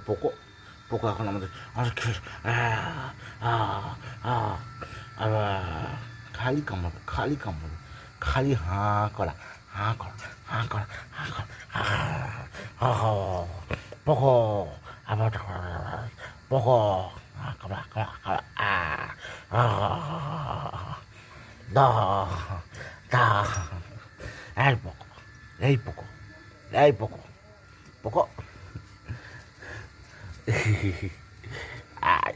Poco Poco এখন আমাদের আমাদের আবার খালি কামড়াবে খালি কামড়াবে খালি হাঁ করা হাঁ করা হাঁ করা হাঁ করা পোকো আবার পোকো কামড়া কামড়া কামড়া দা এই পোকো এই পোকো এই পোকো পোকো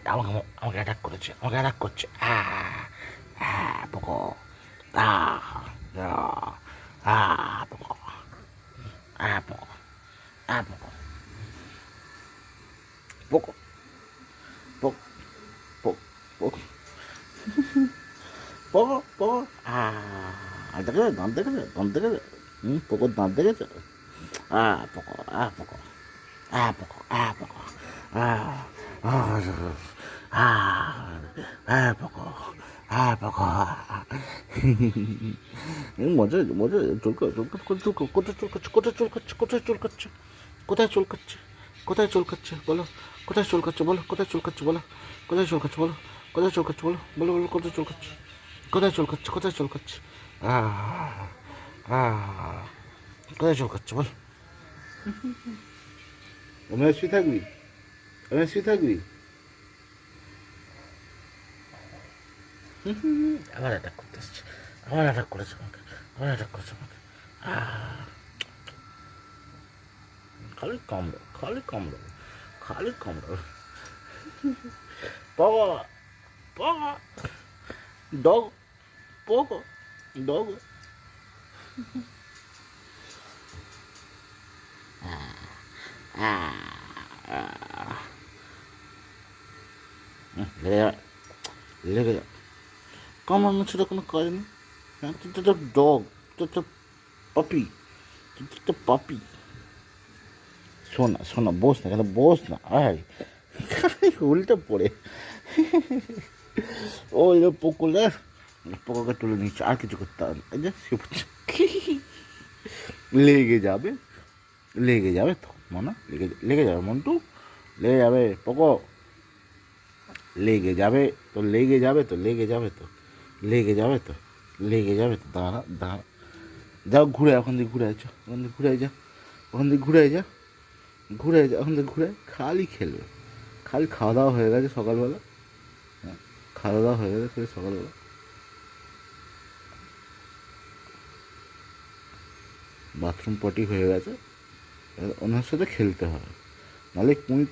আমাকে আমাকে অ্যাটাক করেছে আমাকে অ্যাটাক করছে Poco Poco Poco Poco Poco Poco Poco Poco Poco দেখেছে দাঁত দেখেছে দাঁত দেখেছে পোকোর দাঁত দেখেছে Poco Poco Poco Poco Poco Poco মজা মজা চুলকা চুলকা চুলকা কোথায় চুলকাচ্ছে কোথায় চুলকাচ্ছে কোথায় চুলকাচ্ছে কোথায় চুলকাচ্ছে কোথায় চুলকাচ্ছে বলো কোথায় চুলকাচ্ছে বলো কোথায় চুলকাচ্ছে বলো কোথায় চুলকাচ্ছে বলো কোথায় চুলকাচ্ছে বলো বলো বলো কোথায় চুলকাচ্ছে কোথায় চুলকাচ্ছে কোথায় চুলকাচ্ছে কোথায় চুলকাচ্ছে বল আমি শুয়ে থাকবি আমি শুয়ে থাকবি আবার অ্যাটাক করতে এসছে আবার অ্যাটাক করেছে আমাকে আবার অ্যাটাক করেছে আমাকে খালি কামড়ো খালি কামড়ো খালি কামড়ো বাবা বাবা ডগ পোগো ডগ লেগে যাবে লেগে যাবে কামড়ানো ছিল কোনো কাজ নেই হ্যাঁ তুই তো ডগ তুই তো পাপি তুই তো পাপি শোনা শোনা বস না কেন বস না আয় উল্টে পড়ে ওই পুকুরে পোকাকে তুলে নিচ্ছে আর কিছু করতে হবে না এই যে সে পড়ছে লেগে যাবে লেগে যাবে তো মনে লেগে লেগে যাবে মন্টু লেগে যাবে পোকো লেগে যাবে তো লেগে যাবে তো লেগে যাবে তো লেগে যাবে তো লেগে যাবে তো দাঁড়া দাঁড়া যাও ঘুরে ওখান থেকে ঘুরে আছো ওখান থেকে ঘুরে যা ওখান থেকে ঘুরে যা ঘুরে যা ওখান থেকে ঘুরে খালি খেলবে খালি খাওয়া দাওয়া হয়ে গেছে সকালবেলা হ্যাঁ খাওয়া দাওয়া হয়ে গেছে সকালবেলা বাথরুম পটি হয়ে গেছে ওনার সাথে খেলতে হবে নাহলে তুমি